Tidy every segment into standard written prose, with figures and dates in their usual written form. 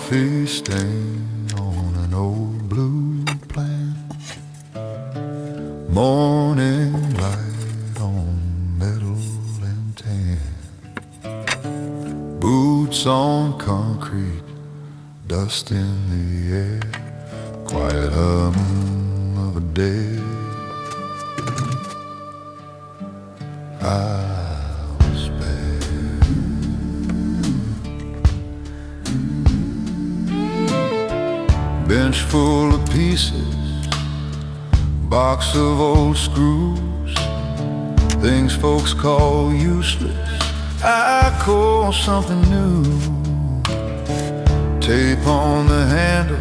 coffee stain on an old blue plant. Morning light on metal and tan. Boots on concrete, dust in the air, quiet hum of a day. I was spared. Bench full of pieces, box of old screws, things folks call useless, I call something new. Tape on the handle,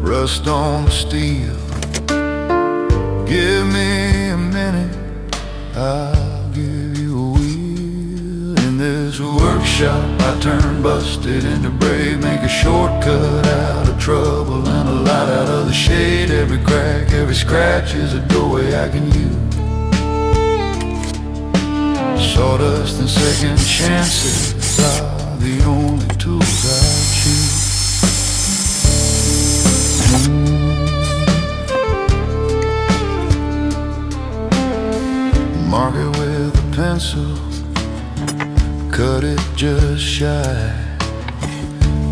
rust on the steel. Give me a minute, I'll give you a wheel. In this workshop I turn busted into brave, make a shortcut out of trouble and a light out of the shade. Every crack, every scratch is a doorway I can use. Sawdust and second chances are the only tools I choose. Mark it with a pencil, cut it just shy.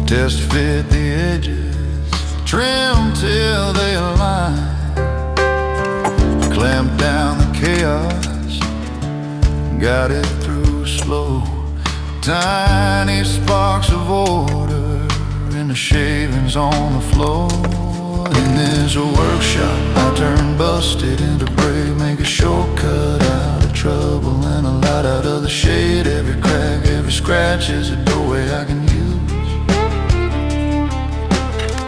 Test fit the edges, trim till they align. Clamp down the chaos, got it through slow. Tiny sparks of order in the shavings on the floor. In this workshop I turn busted into brave, make a shortcut out of trouble and a light out of the shade. Every crack, every scratch is a doorway I can use.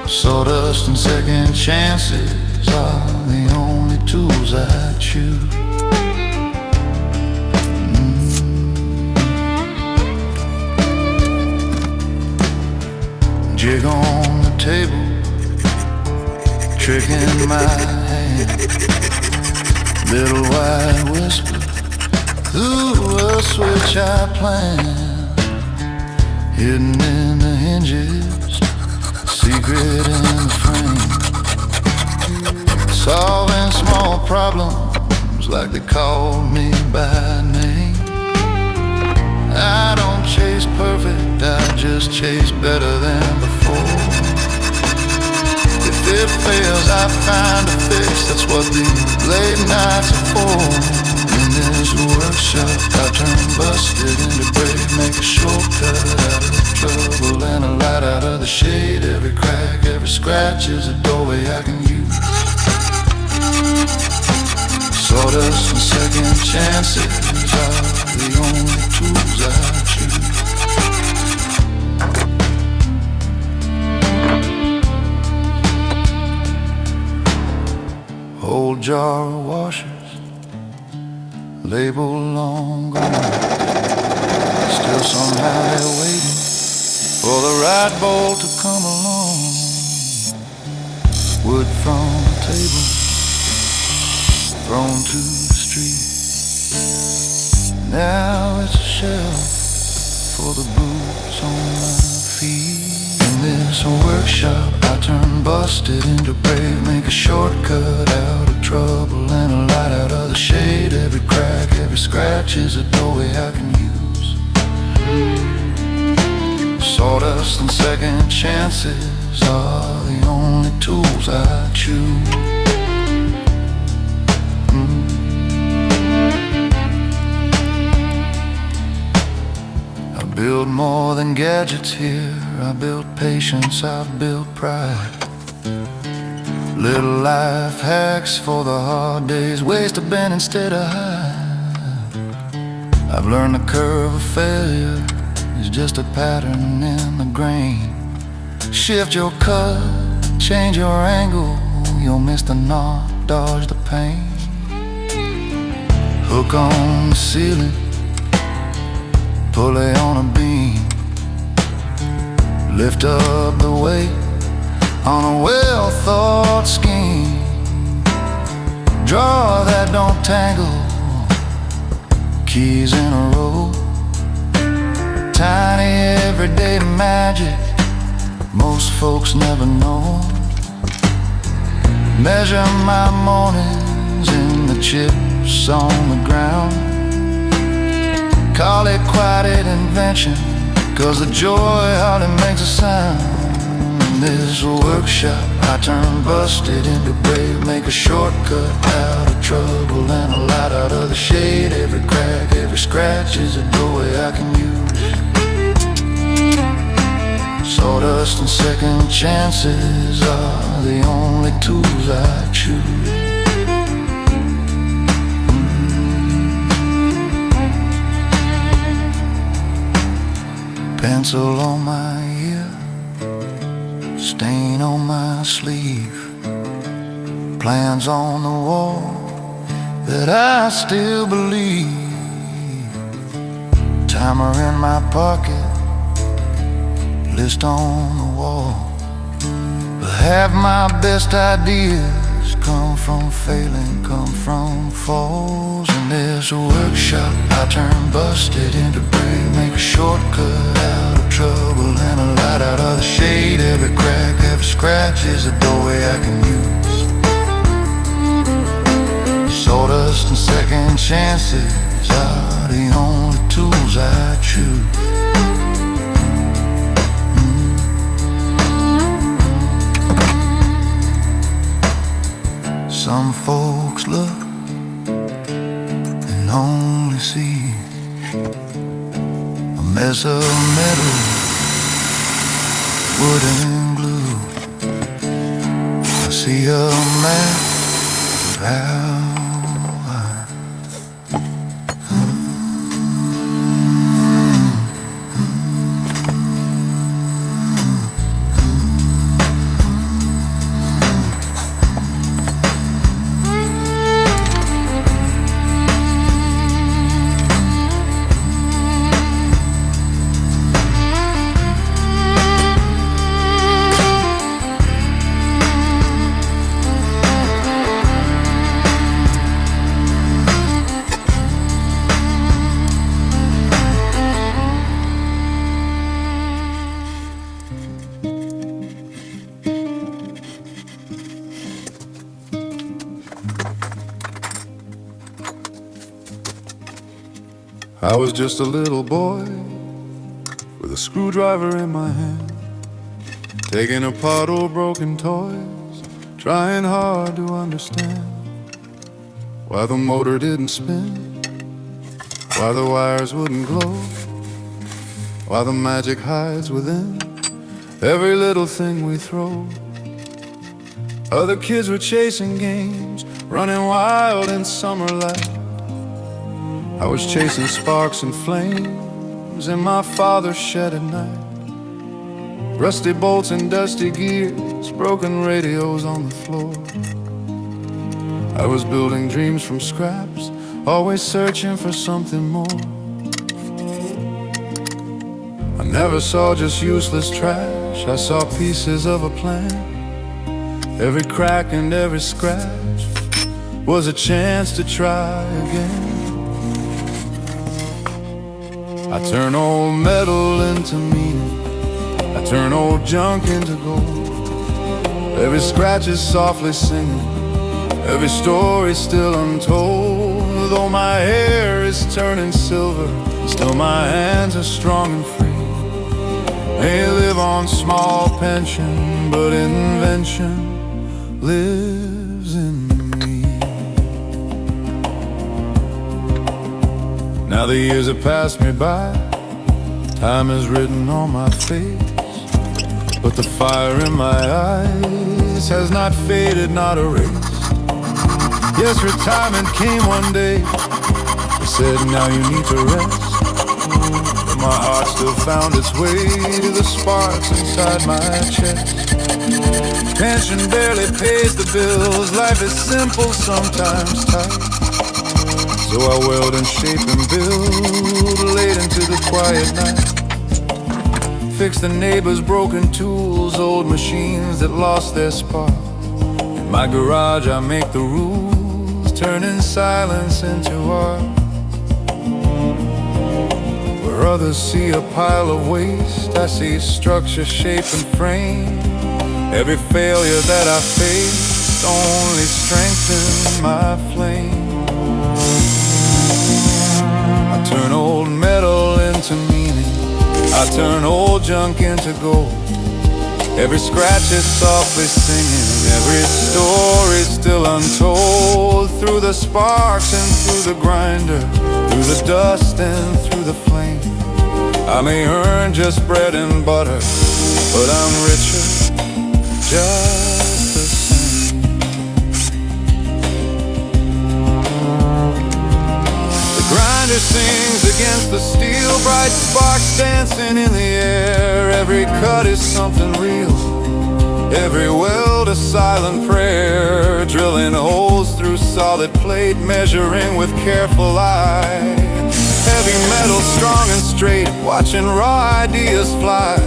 Sawdust and second chances are the only tools I choose. Jig on the table, trick in my hand. Little white whisper through a switch I planned. Hidden in the hinges, secret in the frame. Solving small problems like they called me by name. I don't chase perfect, I just chase better than before. If it fails, I find a fix, that's what these late nights are for. In this workshop, I turn busted into brave, make a shortcut out of trouble and a light out of the shade. Every crack, every scratch is a doorway I can use. Sawdust and second chances are the only tools I choose. Old jar of washers, label long gone. Still somehow they're waiting for the right bolt to come along. Wood from the table, thrown to the street. Now it's a shelf for the boots on my feet. In this workshop I turn busted into brave, make a shortcut out of trouble and a light out of the shade. Every crack, every scratch is a doorway I can use. Sawdust and second chances are the only tools I choose. I build more than gadgets here, I build patience, I've built pride. Little life hacks for the hard days, ways to bend instead of hide. I've learned the curve of failure is just a pattern in the grain. Shift your cut, change your angle, you'll miss the knot, dodge the pain. Hook on the ceiling, pulley on a beam. Lift up the weight on a well-thought scheme. Draw that don't tangle, keys in a row. Tiny everyday magic most folks never know. Measure my mornings in the chips on the ground. Call it quiet invention, 'cause the joy hardly makes a sound. In this workshop I turn busted into brave, make a shortcut out of trouble and a light out of the shade. Every crack, every scratch is a doorway I can use. Sawdust and second chances are the only tools I choose. Pencil on my ear, stain on my sleeve, plans on the wall that I still believe. Timer in my pocket, list on the wall. But half my best ideas come from failing, come from falls. In this workshop I turn busted into brave, make a shortcut out of trouble and a light out of the shade. Every crack, every scratch is a doorway I can use. Sawdust and second chances are the only tools I choose. Some folks look and only see a mess of metal, wood and glue. I see a map of how I was just a little boy with a screwdriver in my hand, taking apart old broken toys, trying hard to understand why the motor didn't spin, why the wires wouldn't glow, why the magic hides within every little thing we throw. Other kids were chasing games, running wild in summer light. I was chasing sparks and flames in my father's shed at night. Rusty bolts and dusty gears, broken radios on the floor. I was building dreams from scraps, always searching for something more. I never saw just useless trash, I saw pieces of a plan. Every crack and every scratch was a chance to try again. I turn old metal into meaning, I turn old junk into gold. Every scratch is softly singing, every story still untold. Though my hair is turning silver, still my hands are strong and free. May live on small pension, but invention lives in me. Now the years have passed me by, time is written on my face, but the fire in my eyes has not faded, not erased. Yes, retirement came one day, they said now you need to rest. But my heart still found its way to the sparks inside my chest. Pension barely pays the bills, life is simple, sometimes tight. So I weld and shape and build late into the quiet night. Fix the neighbor's broken tools, old machines that lost their spark. In my garage I make the rules, turning silence into art. Where Where others see a pile of waste, I see structure, shape, and frame. Every failure that I faced only strengthened my flame. I turn old metal into meaning, I turn old junk into gold. Every scratch is softly singing, every story still untold. Through the sparks and through the grinder, through the dust and through the flame, I may earn just bread and butter, but I'm richer just the same. The grinder sings against the steel, bright sparks dancing in the air. Every cut is something real, every weld a silent prayer. Drilling holes through solid plate, measuring with careful eye. Heavy metal, strong and straight, watching raw ideas fly.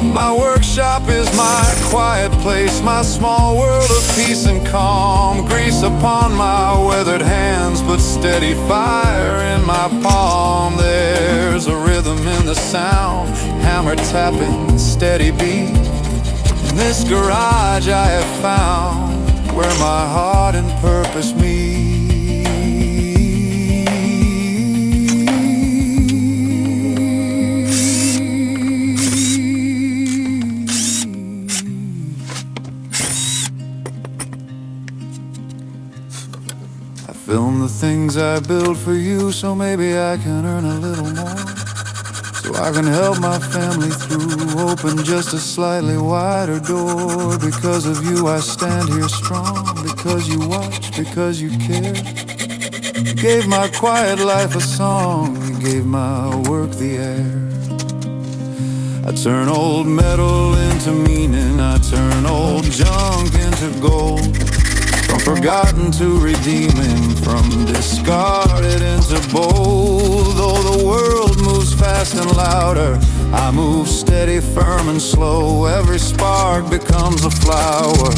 My workshop is my quiet place, my small world of peace and calm. Grease upon my weathered hands, but steady fire in my palm. There's a rhythm in the sound, hammer tapping, steady beat. In this garage I have found where my heart and purpose meet. Film the things I build for you, so maybe I can earn a little more, so I can help my family through, open just a slightly wider door. Because of you I stand here strong, because you watch, because you care. You gave my quiet life a song, you gave my work the air. I turn old metal into meaning, I turn old junk into gold. From forgotten to redeeming, from discarded into bold. Though the world moves fast and louder, I move steady, firm and slow. Every spark becomes a flower.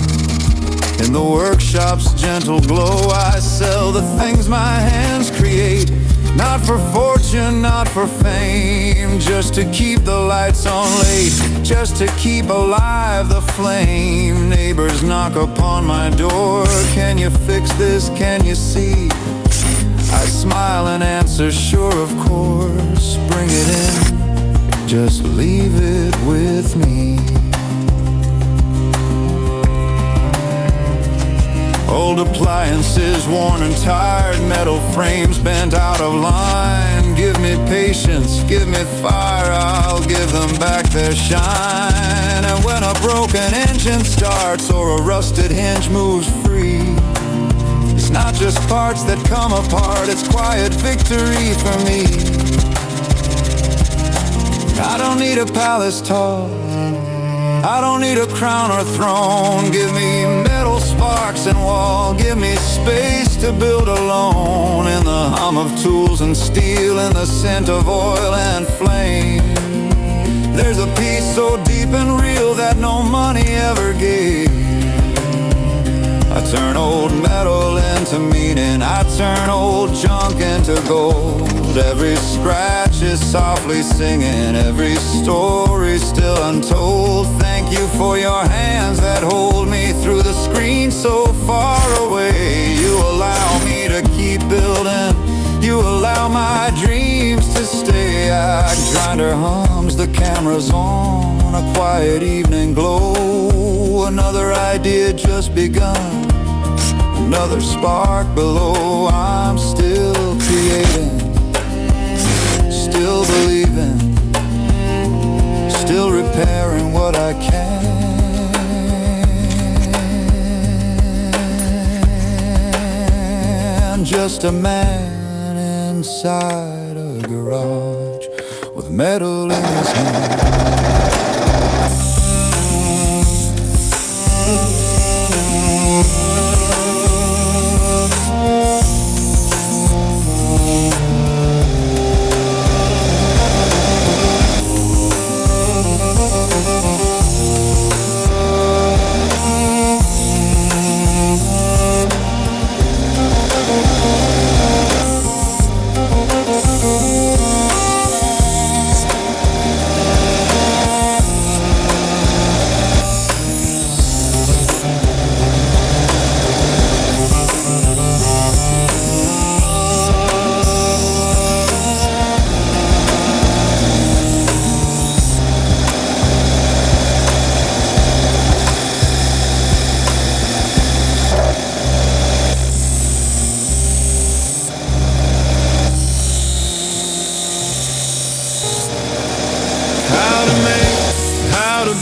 In the workshop's gentle glow, I sell the things my hands create. Not for fortune, not for fame, just to keep the lights on late, just to keep alive the flame. Neighbors knock upon my door, can you fix this, can you see? I smile and answer, sure of course. Bring it in, just leave it with me. Old appliances, worn and tired, metal frames bent out of line. Give me patience, give me fire, I'll give them back their shine. And when a broken engine starts or a rusted hinge moves free, it's not just parts that come apart, it's quiet victory for me. I don't need a palace tall, I don't need a crown or throne. Give me metal sparks and wall, give me space to build alone. In the hum of tools and steel, in the scent of oil and flame, there's a peace so deep and real that no money ever gave. I turn old metal into meaning, I turn old junk into gold. Every scratch is softly singing, every story still untold. Thank you for your hands that hold me through the screen so far away. You allow me to keep building, you allow my dreams to stay. A grinder hums, the camera's on, a quiet evening glow. Another idea just begun, another spark below. I'm still creating, still believing, still repairing what I can. Just a man inside a garage with metal in his hand.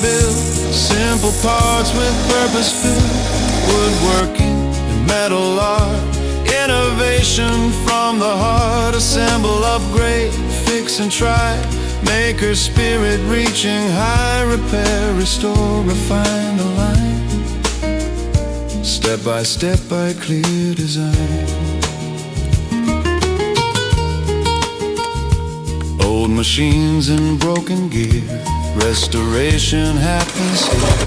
build simple parts with purpose filled. Woodworking and metal art, innovation from the heart. Assemble, upgrade, fix and try. Maker spirit reaching high. Repair, restore, refine the line. Step by step by clear design. Old machines and broken gear, restoration happens here.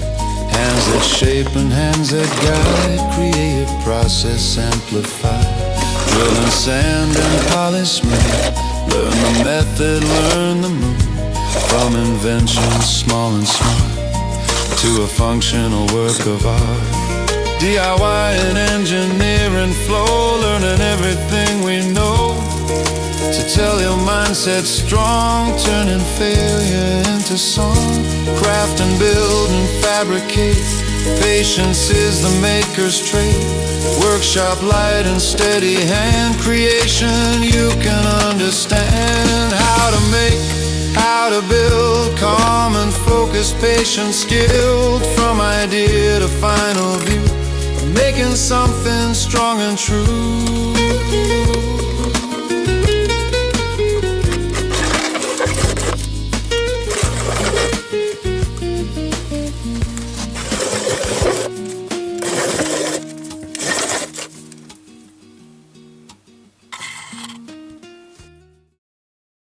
Hands that shape and hands that guide, create, process, amplify. Drill and sand and polish smooth. Learn the method, learn the move. From inventions small and smart to a functional work of art. DIY and engineering flow, learning everything we know. To tell your mindset strong, turning failure into song. Craft and build and fabricate, patience is the maker's trade. Workshop, light and steady hand creation. You can understand how to make, how to build. Calm and focused, patient, skilled. From idea to final view, making something strong and true.